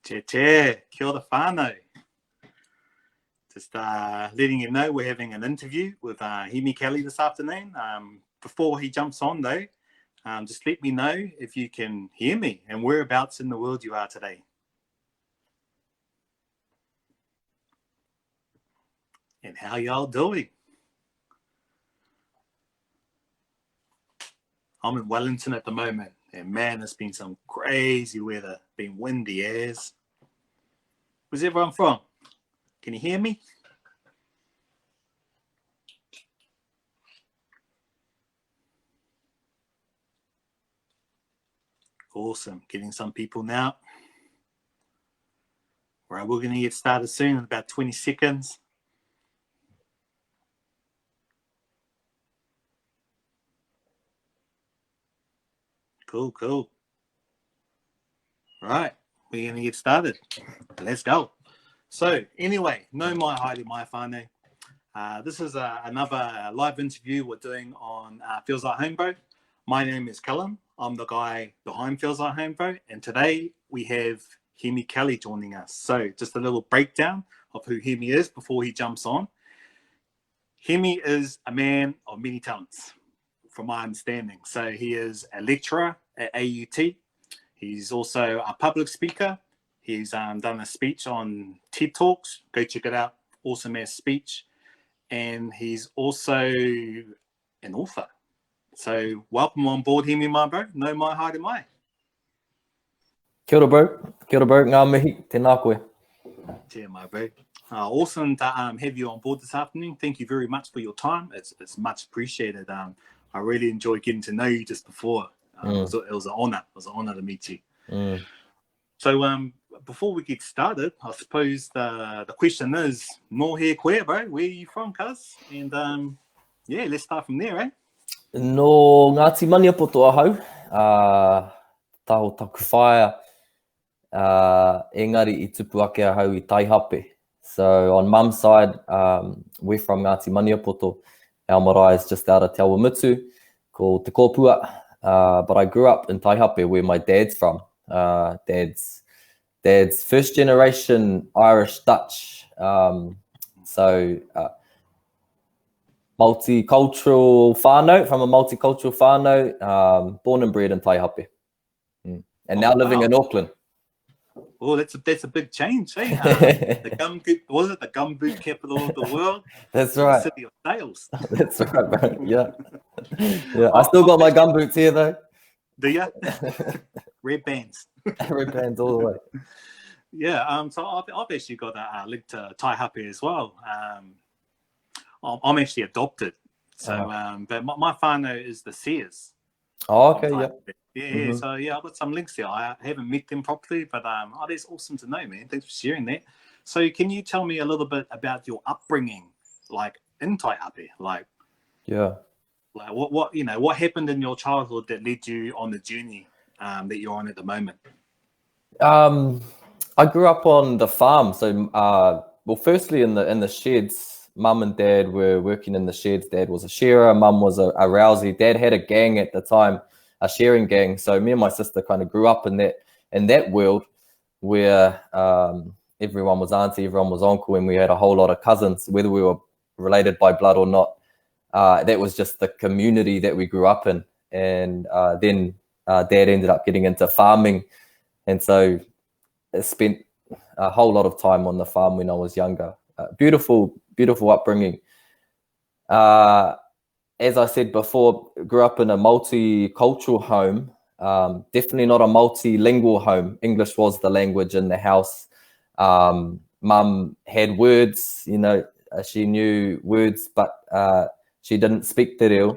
Kia ora whānau. Just letting you know we're having an interview with Hemi Kelly this afternoon. Before he jumps on though, just let me know if you can hear me and whereabouts in the world you are today. And how y'all doing? I'm in Wellington at the moment, and man, it's been some crazy weather. Been windy as. Where's everyone from? Can you hear me? Awesome, getting some people now. Right, we're going to get started soon in about 20 seconds. Cool. Right, we're going to get started. Let's go. So anyway, no mai haere mai whānau. This is another live interview we're doing on Feels Like Home Bro. My name is Callum. I'm the guy behind Feels Like Home Bro. And today we have Hemi Kelly joining us. So just a little breakdown of who Hemi is before he jumps on. Hemi is a man of many talents, from my understanding. So he is a lecturer at AUT. He's also a public speaker. He's done a speech on TED Talks. Go check it out. Awesome ass speech. And he's also an author. So welcome on board, Hemi, my bro. No mai haere mai. Kia ora, bro. Kia ora, bro. Ngā mihi. Tēnā koe. Yeah, my bro. Awesome to have you on board this afternoon. Thank you very much for your time. It's much appreciated. I really enjoyed getting to know you just before. It was an honor. It was an honor to meet you. So before we get started, I suppose the question is, no he koe, bro. Where are you from, cuz? And yeah, let's start from there, eh? No Ngāti Maniapoto ahau, taho taku whaia, engari I tupu ake ahau I Taihape. So on mum's side, we're from Ngāti Maniapoto. Our marae is just out of Te Awamutu, called Te Kōpua. But I grew up in Taihape, where my dad's from. Dad's first generation Irish Dutch. So multicultural whānau, from a multicultural whānau, born and bred in Taihape. And now living in Auckland. Oh, that's a big change, eh? The Gumboot, was it the Gumboot capital of the world? That's right. The city of sales. That's right, bro. Yeah. I still got my gumboots here, though. Do ya? Red bands. Red bands all the way. Yeah. So I've actually got a link to Taihape as well. I'm actually adopted. So, but my whānau is the Sears. Oh, okay, yeah. Yeah, so yeah, I've got some links there. I haven't met them properly, but that's awesome to know, man. Thanks for sharing that. So can you tell me a little bit about your upbringing, like in Taihape? Like what happened in your childhood that led you on the journey that you're on at the moment? I grew up on the farm. So well, firstly in the sheds. Mum and dad were working in the sheds. Dad was a shearer, mum was a rousey. Dad had a gang at the time, a shearing gang. So me and my sister kind of grew up in that world where everyone was auntie, everyone was uncle, and we had a whole lot of cousins, whether we were related by blood or not. That was just the community that we grew up in. And then dad ended up getting into farming. And so I spent a whole lot of time on the farm when I was younger. Beautiful upbringing. As I said before, grew up in a multicultural home, definitely not a multilingual home. English was the language in the house. Mum had words, she knew words, but she didn't speak Te Reo.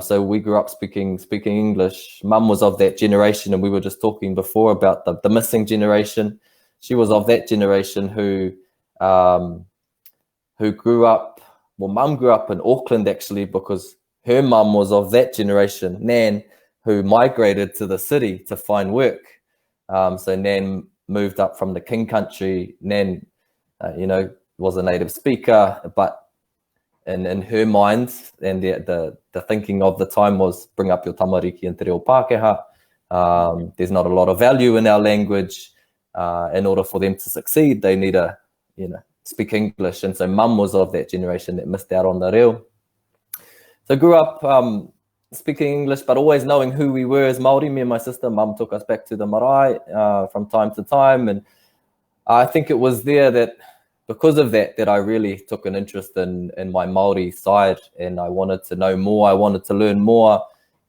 So we grew up speaking English. Mum was of that generation, and we were just talking before about the missing generation. She was of that generation who grew up, well, mum grew up in Auckland actually, because her mum was of that generation, Nan, who migrated to the city to find work. So Nan moved up from the King Country. Nan, was a native speaker, but in her mind, and the thinking of the time was bring up your tamariki and te reo Pākehā. There's not a lot of value in our language. in order for them to succeed, they need to, speak English. And so mum was of that generation that missed out on the reo. So grew up speaking English, but always knowing who we were as Maori. Me and my sister, mum took us back to the marae from time to time. And I think it was there that, because of that, that I really took an interest in my Maori side, and I wanted to know more. I wanted to learn more.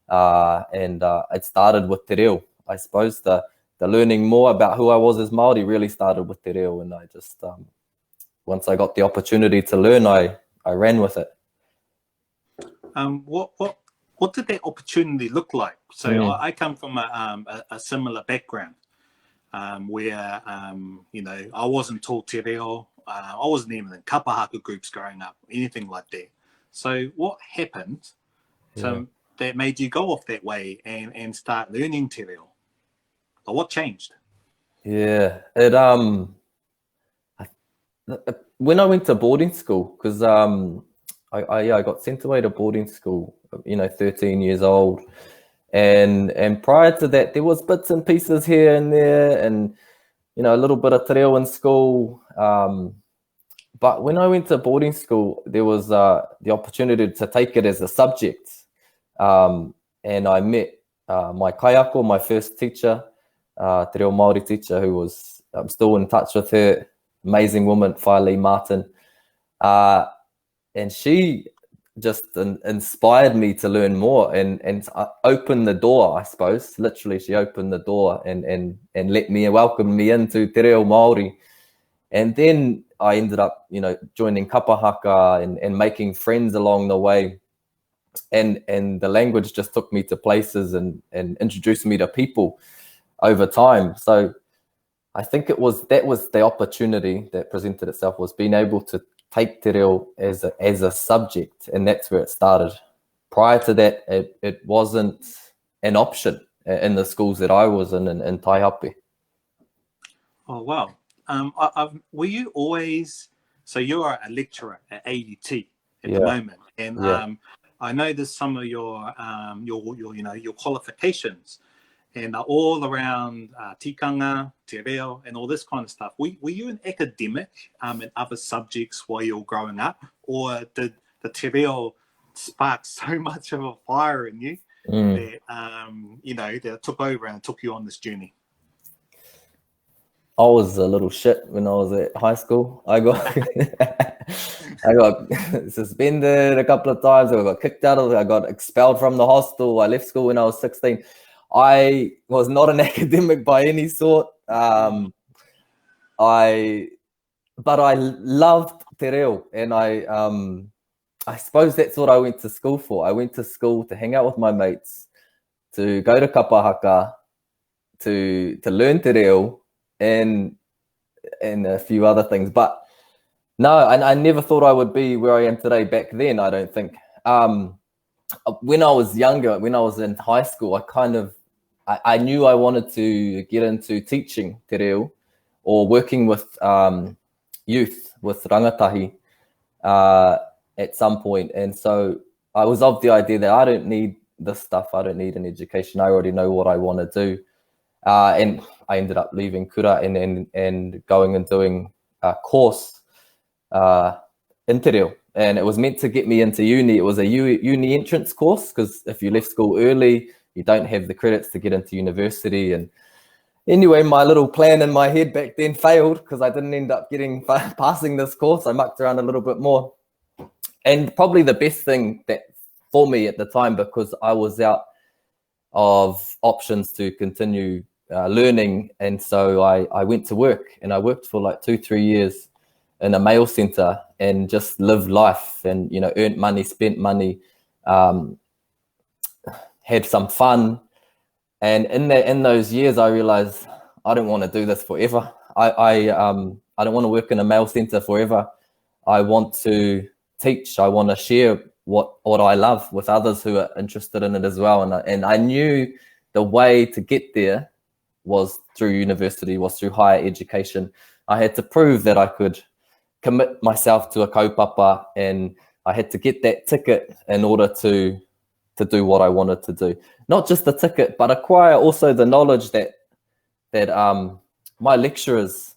And it started with Te Reo. I suppose the learning more about who I was as Maori really started with Te Reo. And I just, once I got the opportunity to learn, I ran with it. What did that opportunity look like? So I come from a similar background where, I wasn't taught Te Reo. I wasn't even in kapahaka groups growing up, anything like that. So what happened that made you go off that way and start learning Te Reo? Or what changed? Yeah, when I went to boarding school, because I got sent away to boarding school, 13 years old. And prior to that, there was bits and pieces here and there, and, a little bit of Te Reo in school. But when I went to boarding school, there was the opportunity to take it as a subject. And I met my kaiako, my first teacher, Te Reo Maori teacher, who was, I'm still in touch with her, amazing woman, Whaile Martin. And she just inspired me to learn more and opened the door, I suppose. Literally, she opened the door and let me, welcome me into Te Reo Maori. And then I ended up, joining kapahaka and making friends along the way. And the language just took me to places and introduced me to people over time. So I think that was the opportunity that presented itself, was being able to take Te Reo as a subject, and that's where it started. Prior to that, it wasn't an option in the schools that I was in Taihape. Oh, wow. Were you always, so you're a lecturer at AUT at the moment, and I know there's some of your qualifications and all around tikanga, Te Reo, and all this kind of stuff. Were you an academic in other subjects while you were growing up, or did the Te Reo spark so much of a fire in you that that it took over and took you on this journey? I was a little shit when I was at high school. I got suspended a couple of times. I got kicked out I got expelled from the hostel. I left school when I was 16. I was not an academic by any sort. But I loved Te Reo, and I suppose that's what I went to school for. I went to school to hang out with my mates, to go to kapahaka, to learn Te Reo, and a few other things. But no, I never thought I would be where I am today back then, I don't think. When I was younger, when I was in high school, I knew I wanted to get into teaching Te Reo or working with youth, with rangatahi at some point. And so I was of the idea that I don't need this stuff. I don't need an education. I already know what I want to do. And I ended up leaving kura and going and doing a course in Te Reo. And it was meant to get me into uni. It was a uni entrance course, because if you left school early, you don't have the credits to get into university. And anyway, my little plan in my head back then failed, because I didn't end up passing this course. I mucked around a little bit more. And probably the best thing that for me at the time, because I was out of options to continue learning. And so I went to work, and I worked for like 2-3 years in a mail center and just lived life and, earned money, spent money, had some fun. And in those years, I realized I don't want to do this forever. I don't want to work in a mail center forever. I want to teach. I want to share what I love with others who are interested in it as well. And I knew the way to get there was through university, was through higher education. I had to prove that I could commit myself to a kaupapa, and I had to get that ticket in order to do what I wanted to do. Not just the ticket, but acquire also the knowledge that my lecturers,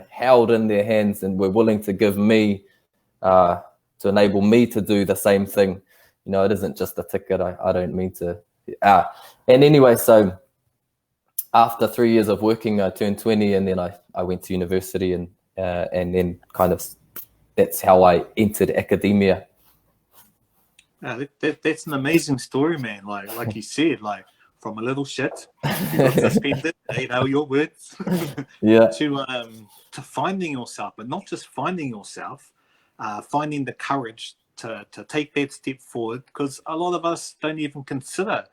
held in their hands and were willing to give me, to enable me to do the same thing. It isn't just a ticket. I don't mean to. And anyway, so after 3 years of working, I turned 20, and then I went to university, and then kind of that's how I entered academia. That's an amazing story, man. Like you said, from a little shit, you got suspended, your words, yeah, to finding yourself, but not just finding yourself, finding the courage to take that step forward, because a lot of us don't even consider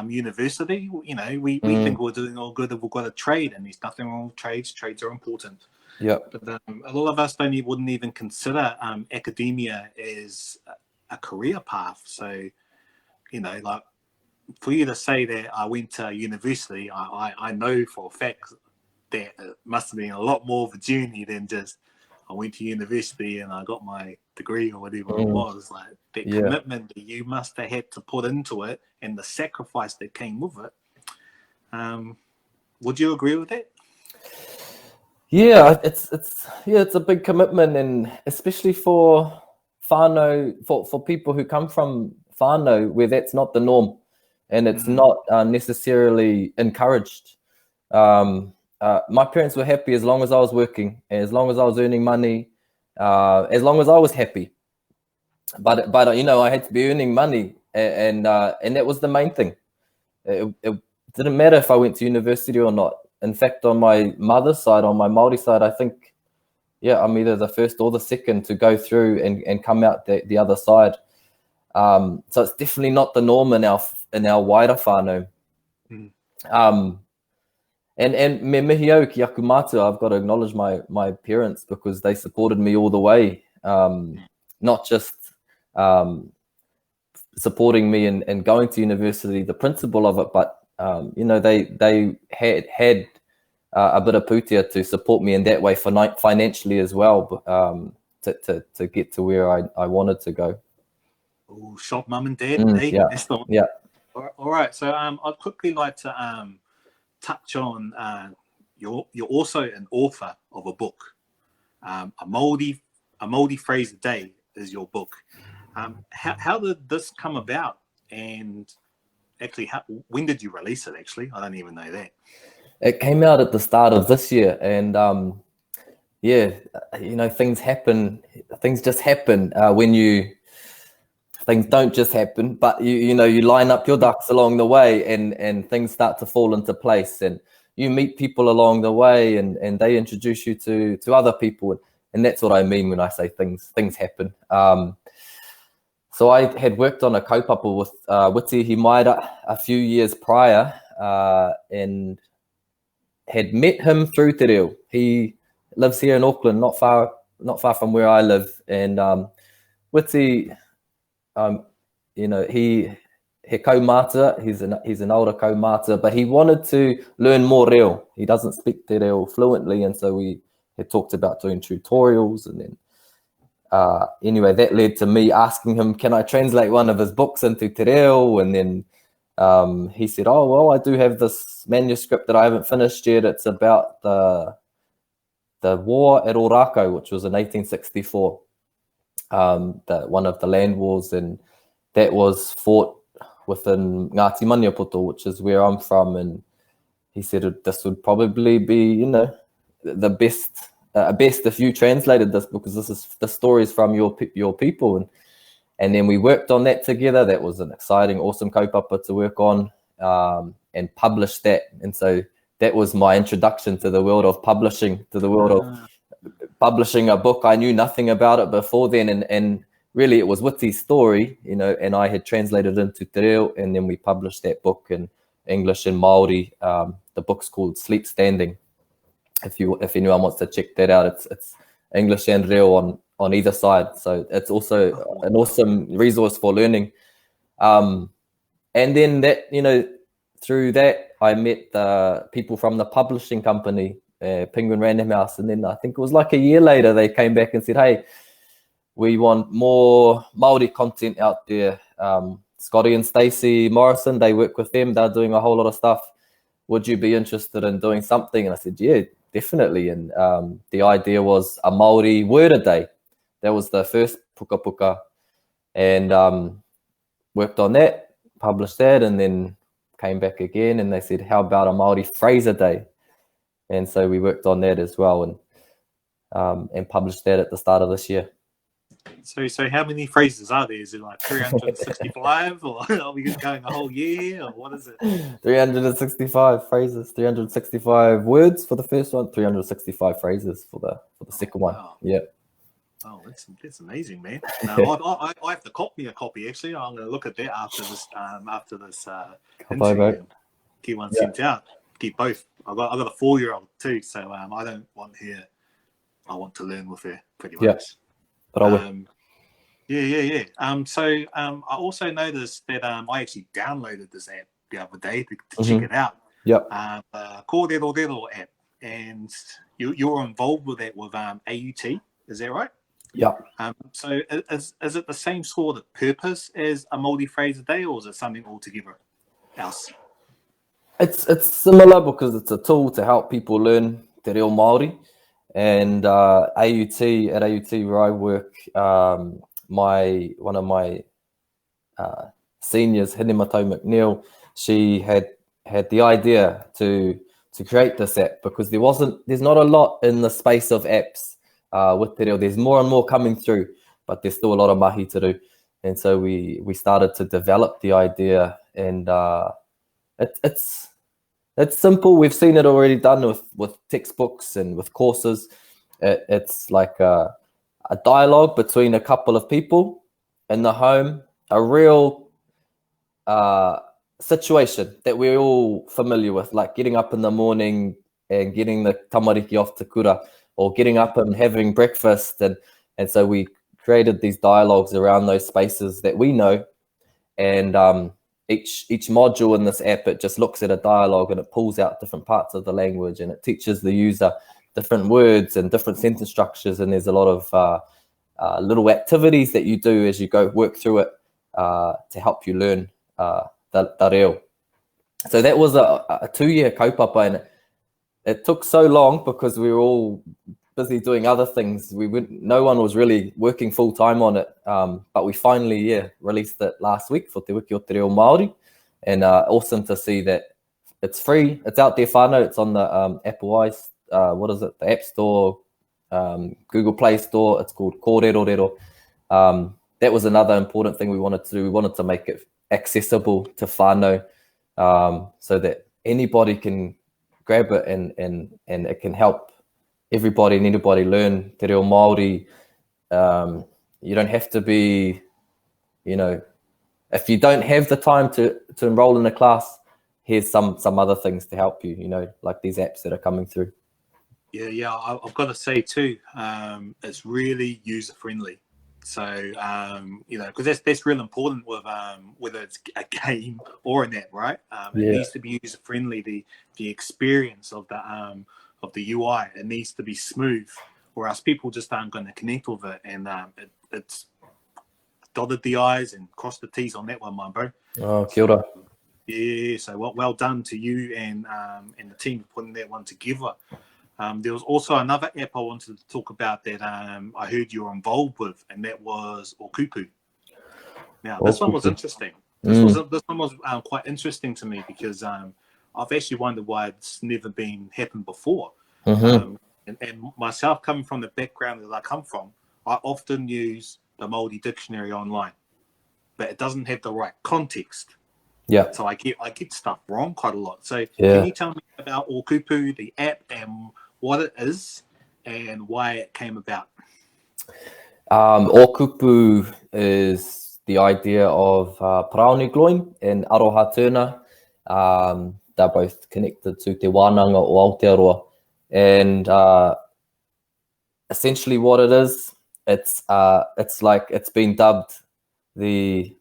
university. We think we're doing all good if we've got a trade, and there's nothing wrong with trades. Trades are important. Yeah. But a lot of us wouldn't even consider academia as a career path. So, like, for you to say that I went to university, I know for a fact that it must have been a lot more of a journey than just I went to university and I got my degree or whatever it was. Like, that commitment that you must have had to put into it and the sacrifice that came with it. Would you agree with that? Yeah, it's a big commitment, and especially for whānau, for people who come from whānau where that's not the norm, and it's not necessarily encouraged. My parents were happy as long as I was working, as long as I was earning money, as long as I was happy. But I had to be earning money, and that was the main thing. It didn't matter if I went to university or not. In fact, on my mother's side, on my Maori side, I think, I'm either the first or the second to go through and come out the other side. So it's definitely not the norm in our wider whānau. And me mihi au ki aku mātua, I've got to acknowledge my parents, because they supported me all the way. Not just supporting me and going to university, the principle of it, but they had a bit of putia to support me in that way financially as well, to get to where I wanted to go. Oh, shop mum and dad. That's the one. Yeah. All right. So I'd quickly like to touch on you're also an author of a book. A Maori Phrase a Day is your book. How did this come about? And actually, when did you release it? Actually, I don't even know that. It came out at the start of this year, and things happen. Things just happen when things don't just happen, but you line up your ducks along the way, and things start to fall into place, and you meet people along the way, and they introduce you to other people, and that's what I mean when I say things happen. So I had worked on a kaupapa with Witi Himaira a few years prior, and had met him through Te Reo. He lives here in Auckland, not far from where I live. And Witi, he kaumata, he's an older kaumata, but he wanted to learn more reo. He doesn't speak Te Reo fluently, and so we had talked about doing tutorials, and then anyway, that led to me asking him, can I translate one of his books into Te Reo? And then he said, oh, well, I do have this manuscript that I haven't finished yet. It's about the war at Orako, which was in 1864, one of the land wars, and that was fought within Ngāti Maniapoto, which is where I'm from. And he said this would probably be, the best if you translated this, because this is the stories from your people. And then we worked on that together. That was an exciting, awesome kaupapa to work on, and publish that. And so that was my introduction to the world of publishing, to the world of publishing a book. I knew nothing about it before then, and really it was Witi's story, and I had translated into Te Reo, and then we published that book in English and Maori. The book's called Sleep Standing. If anyone wants to check that out, it's English and Reo on either side. So it's also an awesome resource for learning. And then that, through that, I met the people from the publishing company, Penguin Random House. And then I think it was like a year later, they came back and said, hey, we want more Maori content out there. Scotty and Stacey Morrison, they work with them. They're doing a whole lot of stuff. would you be interested in doing something? And I said, yeah, definitely. And the idea was a Maori word a day. That was the first puka puka, and worked on that, published that, and then came back again, and they said, how about a Maori phrase a day? And so we worked on that as well, and published that at the start of this year. So how many phrases are there? Is it like 365, or are we just going a whole year, or what is it? 365 phrases, 365 words for the first one, 365 phrases for the second one. Wow. Yeah. Oh, that's amazing, man. I have to copy a copy. Actually, I'm going to look at that after this interview. And get one sent out. Get both. I've got a 4-year-old too, so I don't want her. I want to learn with her pretty much. Yeah. But I will. Yeah. So I also noticed that I actually downloaded this app the other day to check it out. Yep. Ko Rero Rero app, and you're involved with that with AUT. Is that right? Yeah. So is it the same sort of purpose as a Maori phrase a day, or is it something altogether else? It's similar because it's a tool to help people learn Te Reo Maori. And AUT where I work, one of my seniors, Hinemato McNeil, she had the idea to create this app because there's not a lot in the space of apps with Te Reo. There's more and more coming through, but there's still a lot of mahi to do. And so we started to develop the idea, and it's simple. We've seen it already done with textbooks and with courses. It's like a dialogue between a couple of people in the home, a real situation that we're all familiar with, like getting up in the morning and getting the tamariki off to kura, or getting up and having breakfast. And so we created these dialogues around those spaces that we know. And each module in this app, it just looks at a dialogue and it pulls out different parts of the language, and it teaches the user different words and different sentence structures. And there's a lot of little activities that you do as you go work through it to help you learn the reo. So that was a 2-year kaupapa, and it took so long because we were all busy doing other things. No one was really working full time on it, but we finally released it last week for Te Wiki o Te Reo Maori, and awesome to see that it's free. It's out there whānau. It's on the Apple the App Store, Google Play Store. It's called Ko Rero Rero. That was another important thing we wanted to do. We wanted to make it accessible to whānau, so that anybody can grab it and it can help everybody and anybody learn Te Reo Maori. You don't have to be, if you don't have the time to enroll in a class, here's some other things to help you, like these apps that are coming through. Yeah, I've got to say too, it's really user friendly. So, because that's real important with whether it's a game or an app, right? It needs to be user friendly. The experience of the UI, it needs to be smooth, or else people just aren't going to connect with it. And it's dotted the I's and crossed the T's on that one, my bro. Oh, kia ora. Yeah, so well done to you and the team for putting that one together. There was also another app I wanted to talk about that I heard you were involved with, and that was Okupu. Now, this one was interesting. This one was quite interesting to me because I've actually wondered why it's never been happened before. And myself, coming from the background that I come from, I often use the Maori dictionary online, but it doesn't have the right context. Yeah. So I get stuff wrong quite a lot. So can you tell me about Okupu, the app, and what it is and why it came about? Okupu is the idea of Praone Gloin and Aroha Turner. They're both connected to Te Wānanga o Aotearoa. And essentially what it is, it's like it's been dubbed the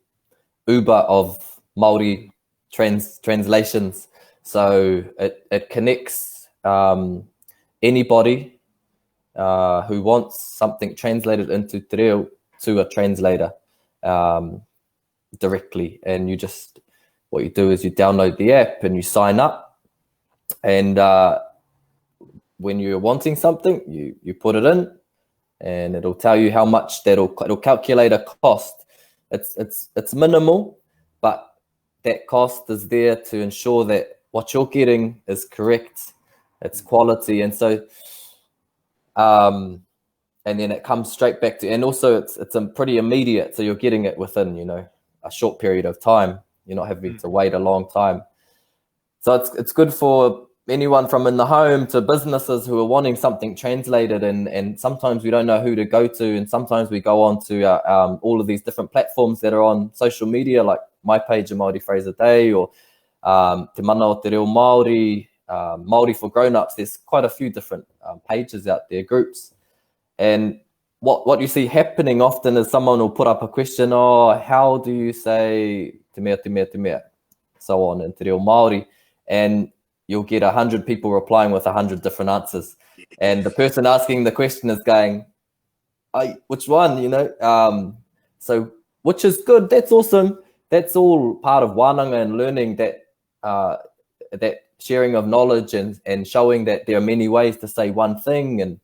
Uber of Maori translations. So it connects anybody who wants something translated into Te Reo to a translator directly. And what you do is you download the app and you sign up, And when you're wanting something, you put it in, and it'll tell you how much it'll calculate a cost. It's minimal, but that cost is there to ensure that what you're getting is correct, it's quality. And so and then it comes straight back to, and also it's pretty immediate, so you're getting it within, you know, a short period of time. You're not having to wait a long time. So it's good for anyone from in the home to businesses who are wanting something translated, and sometimes we don't know who to go to, and sometimes we go on to all of these different platforms that are on social media, like my page, A Maori Phrase a Day, or Te Mana o Te Reo Maori, Maori for Grown-ups. There's quite a few different pages out there, groups. And what you see happening often is someone will put up a question, oh, how do you say te mea, te mea, te mea, so on in Te Reo Maori, and you'll get 100 people replying with 100 different answers. And the person asking the question is going, which one, you know? So, which is good. That's awesome. That's all part of wānanga and learning, that that sharing of knowledge and showing that there are many ways to say one thing.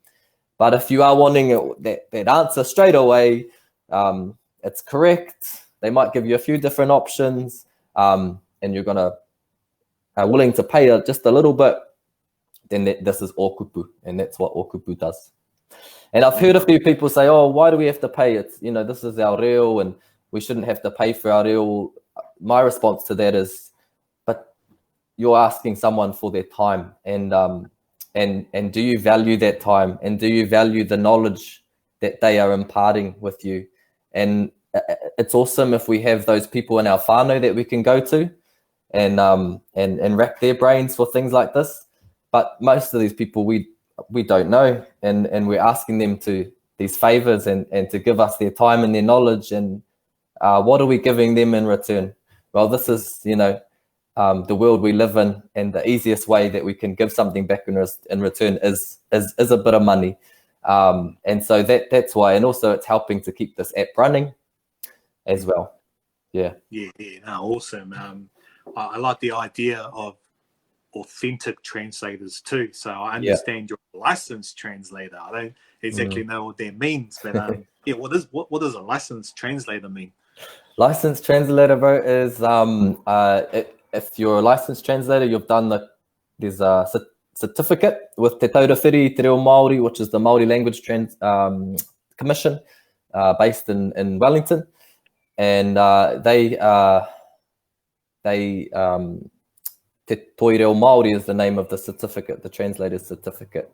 But if you are wanting that answer straight away, it's correct. They might give you a few different options, and you're gonna willing to pay just a little bit. Then this is ōkupu, and that's what ōkupu does. And I've heard a few people say, "Oh, why do we have to pay? It's, you know, this is our reo, and we shouldn't have to pay for our reo." My response to that is, but you're asking someone for their time, and do you value that time, and do you value the knowledge that they are imparting with you? And it's awesome if we have those people in our whānau that we can go to and rack their brains for things like this. But most of these people we don't know, and we're asking them to these favors and to give us their time and their knowledge. And what are we giving them in return? Well, this is, you know, the world we live in, and the easiest way that we can give something back in return is a bit of money. And so that's why, and also it's helping to keep this app running as well. Yeah, no, awesome. I like the idea of authentic translators too. So I understand you're a licensed translator. I don't exactly know what that means, but what does a licensed translator mean? Licensed translator, bro, is if you're a licensed translator, you've done there's a certificate with Te Taurewhiri Te Reo Maori, which is the Maori Language Commission, based in Wellington, and they Te Reo Maori is the name of the certificate, the translator's certificate.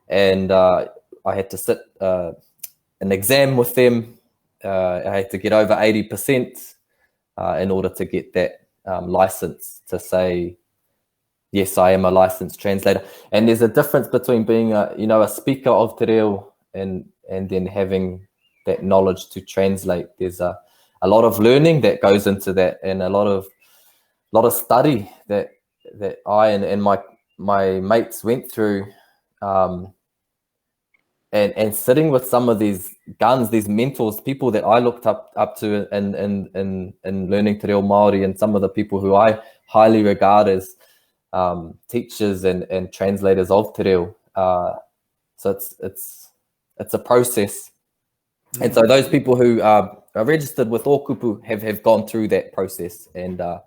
And I had to sit an exam with them. I had to get over 80% in order to get that license to say, yes, I am a licensed translator. And there's a difference between being a speaker of Te Reo and then having that knowledge to translate. There's a lot of learning that goes into that, and a lot of study that I and my mates went through, and sitting with some of these guns, these mentors, people that I looked up to in learning Te Reo Maori, and some of the people who I highly regard as teachers and translators of Te Reo. So it's a process. And so those people who are registered with ōkupu have gone through that process and are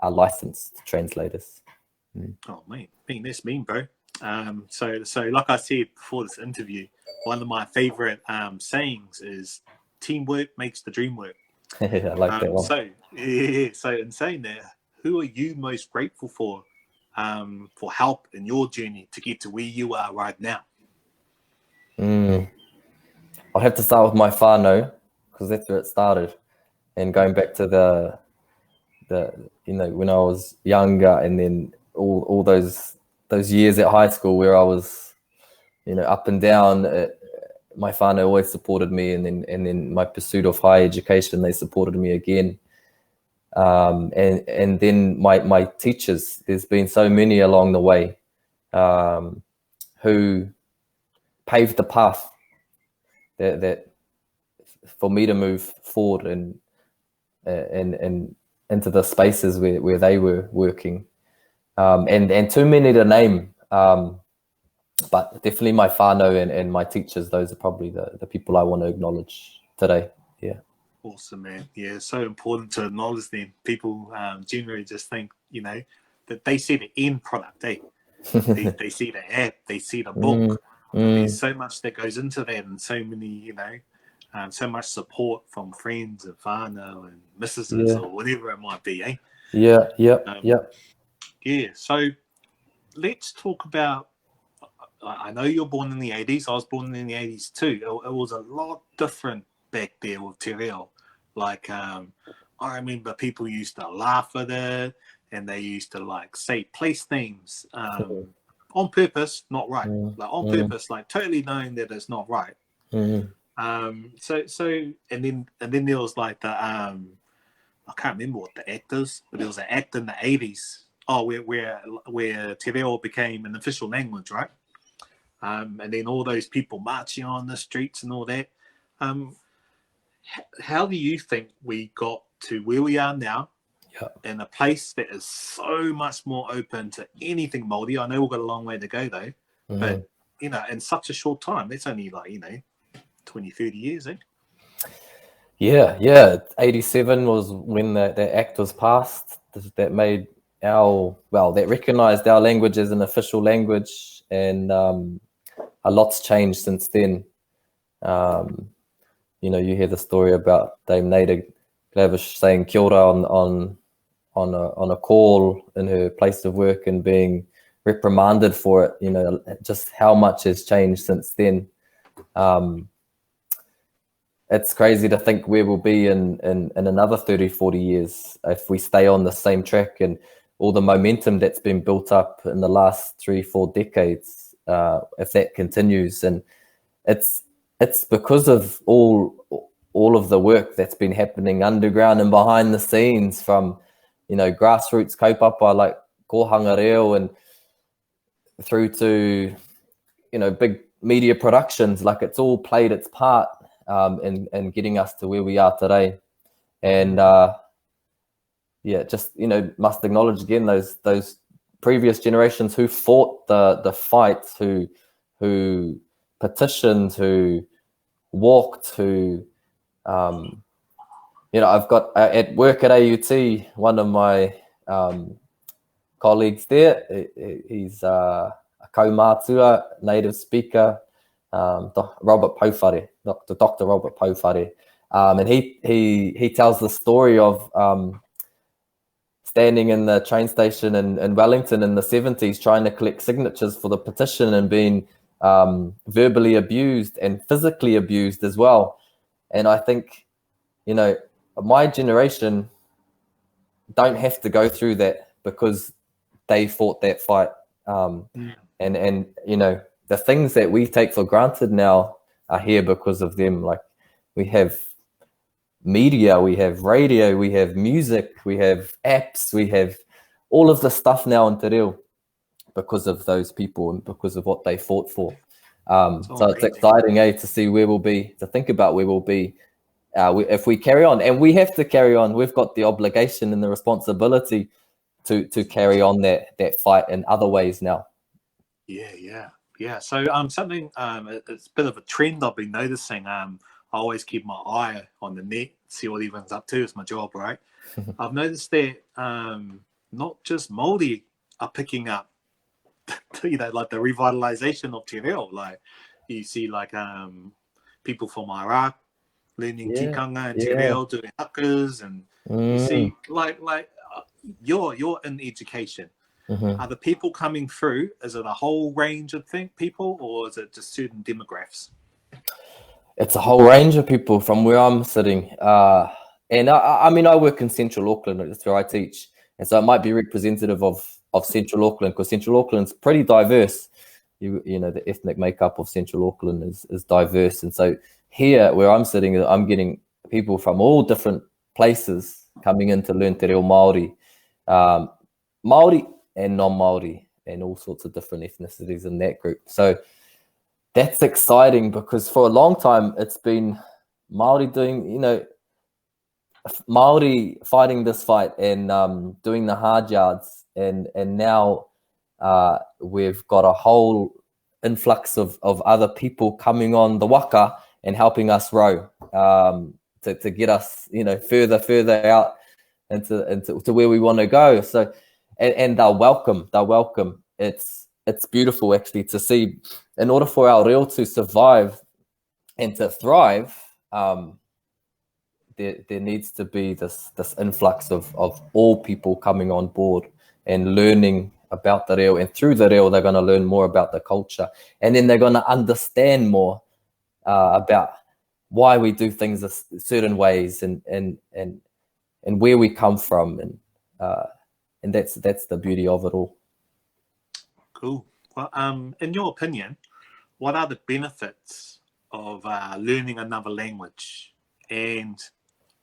licensed translators. Oh man, that's mean, bro. So like I said before this interview, one of my favorite sayings is teamwork makes the dream work. I like that one. So in saying that, who are you most grateful for help in your journey to get to where you are right now? I'll have to start with my whānau, because that's where it started. And going back to the when I was younger, and then all those years at high school where I was, up and down, my whānau always supported me, and then my pursuit of higher education, they supported me again. And then my teachers, there's been so many along the way who paved the path that for me to move forward and into the spaces where they were working. and too many to name. But definitely my whānau and my teachers, those are probably the people I want to acknowledge today. Yeah. Awesome, man. Yeah, it's so important to acknowledge them. People generally just think, that they see the end product, eh? they see the app, they see the book. There's so much that goes into that, and so many, so much support from friends and whānau and mistresses or whatever it might be, eh? Yeah. Yeah, so let's talk about, I know you're born in the 80s. I was born in the 80s too. It was a lot different back there with Te Reo. Like, I remember people used to laugh at it, and they used to like say place names on purpose, not right. Like on purpose, like totally knowing that it's not right. So and then there was like the I can't remember what the act is, but there was an act in the 80s. Oh, where Te Reo became an official language, right? And then all those people marching on the streets and all that. How do you think we got to where we are now, in a place that is so much more open to anything Māori? I know we've got a long way to go though, but in such a short time, it's only like 20, 30 years, eh? Yeah. 87 was when that act was passed that made that recognized our language as an official language, and a lot's changed since then. You hear the story about Dame Nada Glavish saying kia ora on a call in her place of work and being reprimanded for it. Just how much has changed since then. It's crazy to think where we'll be in another 30, 40 years if we stay on the same track, and all the momentum that's been built up in the last 3-4 decades, if that continues. And it's because of all of the work that's been happening underground and behind the scenes, from grassroots kaupapa like Kohanga Reo and through to big media productions. Like, it's all played its part in getting us to where we are today. And must acknowledge again those previous generations who fought the fight, who petitioned, who walked, who I've got at work at AUT, one of my colleagues there, he's a kaumātua native speaker, Robert Pauwhare, Dr. Robert Pauwhare, and he tells the story of standing in the train station in Wellington in the 70s, trying to collect signatures for the petition, and being verbally abused and physically abused as well. And I think, my generation don't have to go through that because they fought that fight. And the things that we take for granted now are here because of them. Like, we have media, we have radio, we have music, we have apps, we have all of the stuff now in Te Reo because of those people and because of what they fought for. So it's exciting, to see where we'll be, to think about where we'll be if we carry on. And we have to carry on. We've got the obligation and the responsibility to carry on that fight in other ways now. Yeah. So something, it's a bit of a trend I've been noticing. I always keep my eye on the net, see what everyone's up to. It's my job, right? I've noticed that not just Māori are picking up, like the revitalisation of Te Reo. Like, you see, like people from Iraq learning tikanga and Te Reo, doing hakas, and you see, like you're in education. Are the people coming through? Is it a whole range of people, or is it just certain demographics? It's a whole range of people from where I'm sitting. And I work in Central Auckland. That's where I teach. And so it might be representative of Central Auckland, because Central Auckland's pretty diverse. The ethnic makeup of Central Auckland is diverse. And so here, where I'm sitting, I'm getting people from all different places coming in to learn Te Reo Maori. Maori and nonMaori, and all sorts of different ethnicities in that group. So that's exciting, because for a long time it's been Maori doing, Maori fighting this fight and doing the hard yards and now we've got a whole influx of other people coming on the waka and helping us row to get us, you know, further out into where we want to go. So, and they're welcome. It's beautiful actually to see. In order for our reo to survive and to thrive, there needs to be this influx of all people coming on board and learning about the reo, and through the reo they're going to learn more about the culture, and then they're going to understand more about why we do things certain ways, and where we come from, and that's the beauty of it all. Cool. Well, in your opinion, what are the benefits of learning another language? And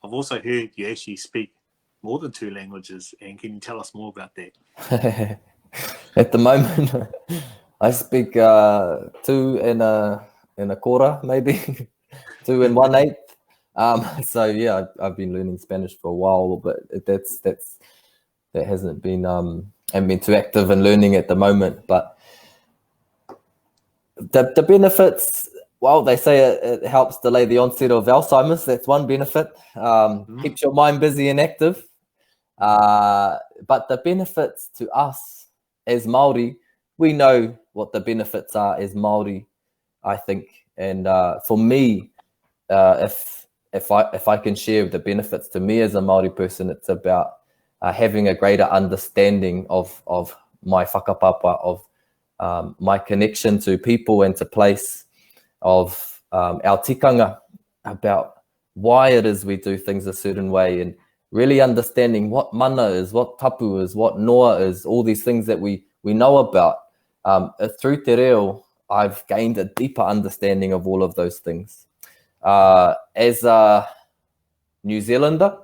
I've also heard you actually speak more than 2 languages, and can you tell us more about that? At the moment, I speak 2 and a quarter, maybe 2 and 1/8. So yeah, I've been learning Spanish for a while, but that hasn't been haven't been too active in learning at the moment. But the benefits, well, they say it helps delay the onset of Alzheimer's. That's one benefit. Keeps your mind busy and active. But the benefits to us as Maori, we know what the benefits are as Maori, I think. And for me, if I can share the benefits to me as a Maori person, it's about having a greater understanding of my whakapapa, of my connection to people and to place, of our tikanga, about why it is we do things a certain way, and really understanding what mana is, what tapu is, what noa is, all these things that we know about. Through Te Reo, I've gained a deeper understanding of all of those things. As a New Zealander,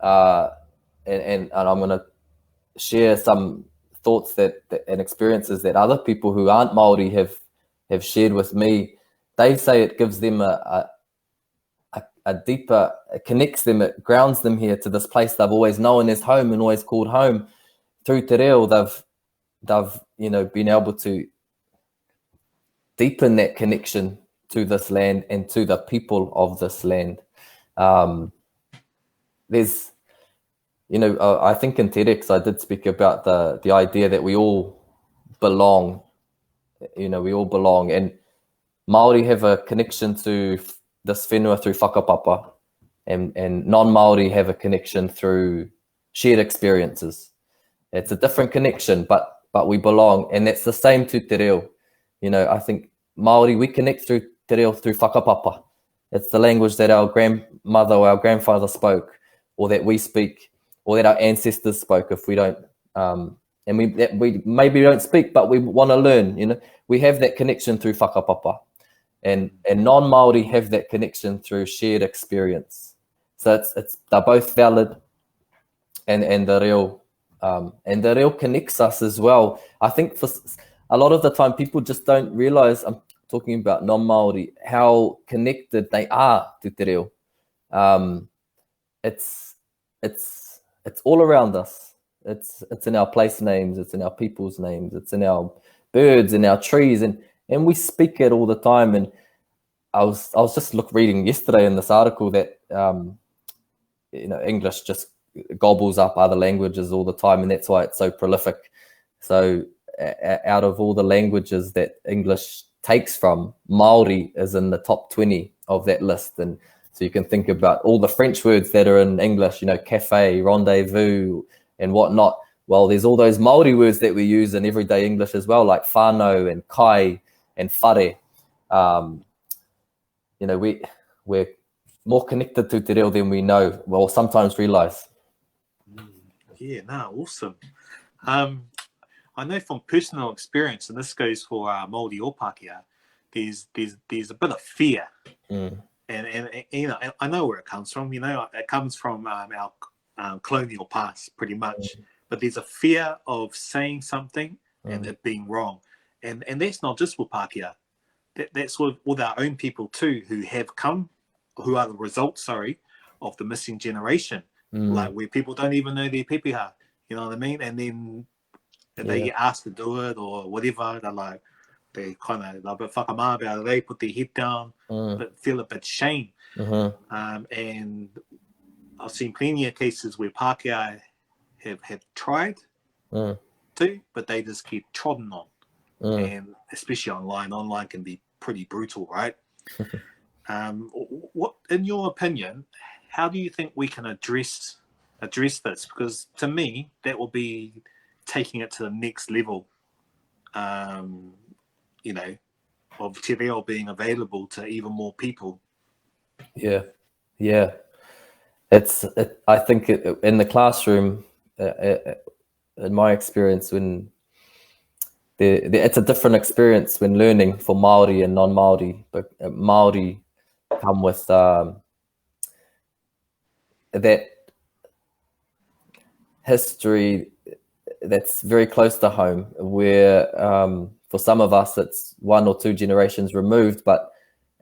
and I'm going to share some thoughts and experiences that other people who aren't Maori have shared with me. They say it gives them a deeper, it connects them, it grounds them here to this place they've always known as home and always called home. Through Te Reo, they've you know, been able to deepen that connection to this land and to the people of this land. There's, you know, I think in TEDx I did speak about the idea that we all belong. You know, we all belong, and Maori have a connection to this whenua through whakapapa, and non-Maori have a connection through shared experiences. It's a different connection, but we belong, and that's the same to Te Reo. You know, I think Maori, we connect through Te Reo through whakapapa. It's the language that our grandmother or our grandfather spoke, or that we speak, or that our ancestors spoke. If we don't, and we maybe don't speak, but we want to learn. You know, we have that connection through whakapapa. And non-Maori have that connection through shared experience. So they're both valid, and the reo connects us as well. I think for a lot of the time people just don't realize, I'm talking about non-Maori, how connected they are to Te Reo. It's all around us. It's in our place names, it's in our people's names, it's in our birds, in our trees, and we speak it all the time. And I was just reading yesterday in this article that you know, English just gobbles up other languages all the time, and that's why it's so prolific. So out of all the languages that English takes from, Maori is in the top 20 of that list. And so you can think about all the French words that are in English, you know, cafe, rendezvous, and whatnot. Well, there's all those Maori words that we use in everyday English as well, like whānau and kai and whare. You know, we're more connected to Te Reo than we know, well, sometimes realize. Yeah, no, awesome. I know from personal experience, and this goes for Māori or Pākehā, there's a bit of fear. And you know, I know where it comes from. You know, it comes from our colonial past, pretty much. But there's a fear of saying something and it being wrong, and that's not just with Pākehā. That's with our own people too, who are the result, of the missing generation, like where people don't even know their pepeha. You know what I mean? And then if Yeah. they get asked to do it or whatever, they're like, they kind of like a bit whakama about it. They put their head down, but feel a bit shame. And I've seen plenty of cases where Pākehā have tried to, but they just get trodden on. And especially online can be pretty brutal, right? What, in your opinion, how do you think we can address this? Because to me, that will be taking it to the next level, you know, of Te Reo being available to even more people. Yeah. I think in the classroom, in my experience, when it's a different experience when learning for Maori and non-Maori, but Maori come with that history that's very close to home, where for some of us it's 1 or 2 generations removed, but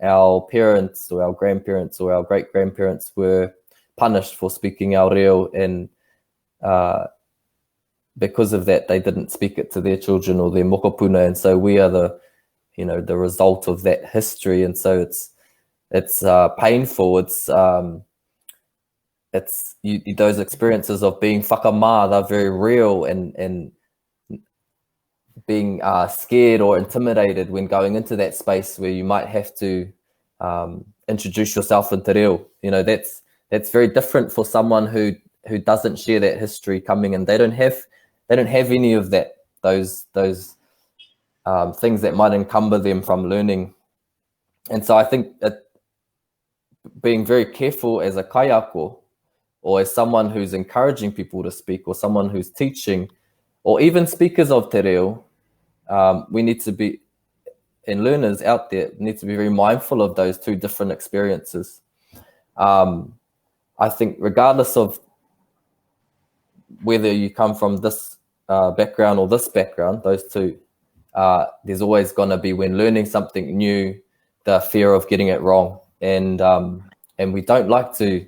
our parents or our grandparents or our great-grandparents were punished for speaking our reo, and because of that they didn't speak it to their children or their mokopuna, and so we are the result of that history. And so it's painful. It's those experiences of being whakamā, they're very real, and being scared or intimidated when going into that space where you might have to introduce yourself in te reo. That's very different for someone who doesn't share that history coming in. They don't have any of that, those things that might encumber them from learning. And so I think that being very careful as a kaiako, or as someone who's encouraging people to speak, or someone who's teaching, or even speakers of te reo, we need to be, and learners out there need to be very mindful of those 2 different experiences. I think regardless of whether you come from this background or this background, those 2, there's always going to be, when learning something new, the fear of getting it wrong, and we don't like to,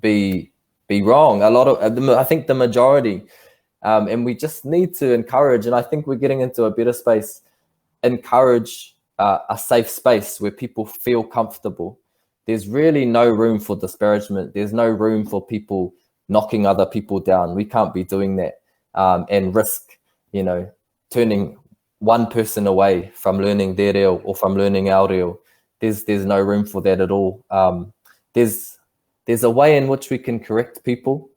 be wrong. I think the majority, and we just need to encourage, and I think we're getting into a better space, encourage a safe space where people feel comfortable. There's really no room for disparagement. There's no room for people knocking other people down. We can't be doing that and risk, turning one person away from learning their reo or from learning our reo. There's no room for that at all. There's a way in which we can correct people,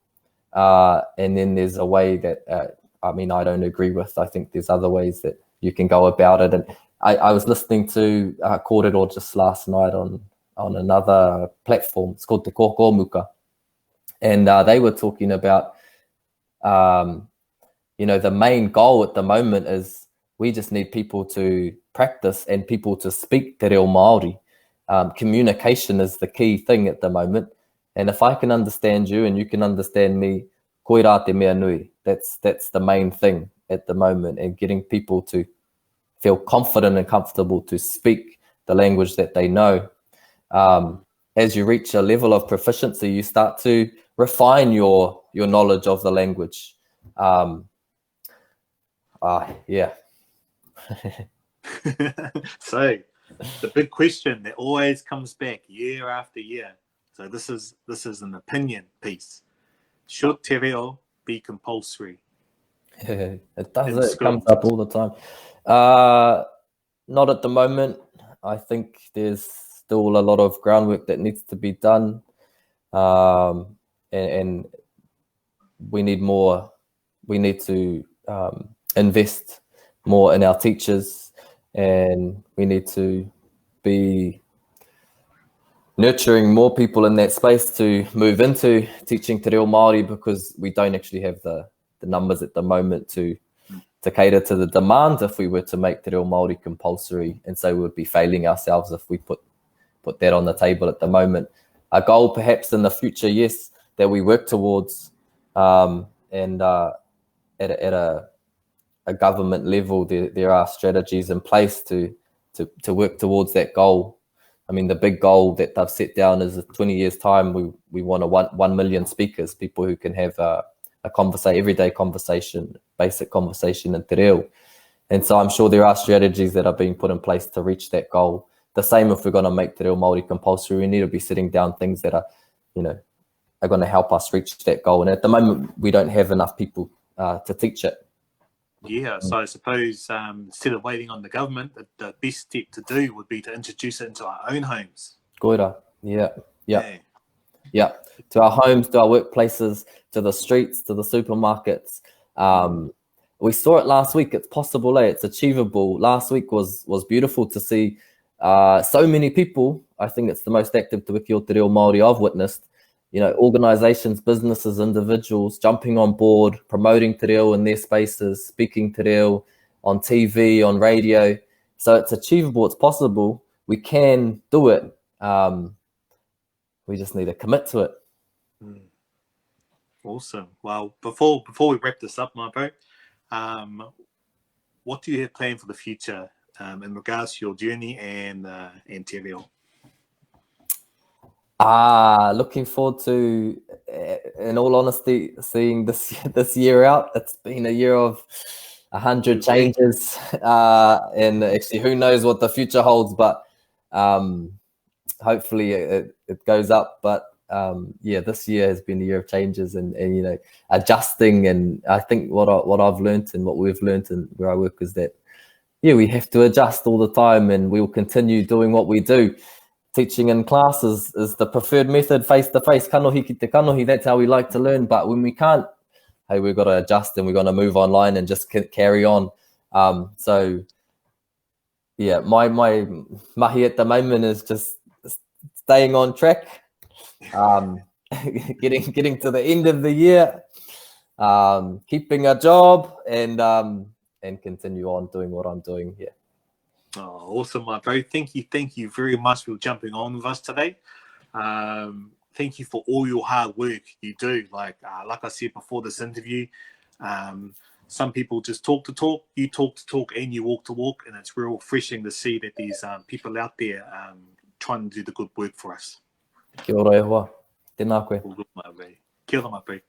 and then there's a way that I don't agree with. I think there's other ways that you can go about it. And I was listening to Kōrero just last night on another platform. It's called Te Kōkōmuka. And they were talking about, the main goal at the moment is we just need people to practice and people to speak Te Reo Maori. Communication is the key thing at the moment. And if I can understand you and you can understand me, koira te mea nui. That's the main thing at the moment, and getting people to feel confident and comfortable to speak the language that they know. As you reach a level of proficiency, you start to refine your knowledge of the language. Yeah. So the big question that always comes back year after year. So this is an opinion piece. Should te reo be compulsory? It does. It comes up all the time. Not at the moment. I think there's still a lot of groundwork that needs to be done, and we need more. We need to invest more in our teachers, and we need to be nurturing more people in that space to move into teaching Te Reo Maori, because we don't actually have the numbers at the moment to cater to the demand if we were to make Te Reo Maori compulsory. And so we would be failing ourselves if we put that on the table at the moment. A goal perhaps in the future, yes, that we work towards, and at a government level, there are strategies in place to work towards that goal. I mean, the big goal that they've set down is 20 years time, we want 1 million speakers, people who can have everyday conversation, basic conversation in te reo. And so I'm sure there are strategies that are being put in place to reach that goal. The same if we're going to make Te Reo Maori compulsory, we need to be sitting down things that are, are going to help us reach that goal. And at the moment, we don't have enough people to teach it. Yeah, so I suppose instead of waiting on the government, the best step to do would be to introduce it into our own homes. Koira, yeah. To our homes, to our workplaces, to the streets, to the supermarkets. We saw it last week. It's possible, it's achievable. Last week was beautiful to see so many people. I think it's the most active Te Wiki o Te Reo Maori I've witnessed. Organizations, businesses, individuals jumping on board, promoting Te Reo in their spaces, speaking Te Reo on TV, on radio. So it's achievable, it's possible. We can do it. We just need to commit to it. Awesome. Well, before we wrap this up, my bro, what do you have planned for the future in regards to your journey and Te Reo? Looking forward to, in all honesty, seeing this year out. It's been a year of 100 changes, and actually who knows what the future holds, but hopefully it goes up. But this year has been a year of changes and adjusting. And I think what I've learned and what we've learned and where I work is that we have to adjust all the time, and we will continue doing what we do. Teaching in classes is the preferred method, face-to-face, kanohi ki te kanohi. That's how we like to learn. But when we can't, hey, we've got to adjust and we're going to move online and just carry on. My mahi at the moment is just staying on track, getting to the end of the year, keeping a job, and continue on doing what I'm doing here. Oh, awesome, my bro. Thank you very much for jumping on with us today. Thank you for all your hard work you do. Like I said before this interview, some people just talk to talk, you talk to talk, and you walk to walk, and it's real refreshing to see that there's people out there trying to do the good work for us. Kia ora e hoa. Tēnā koe. Kia ora, my bro.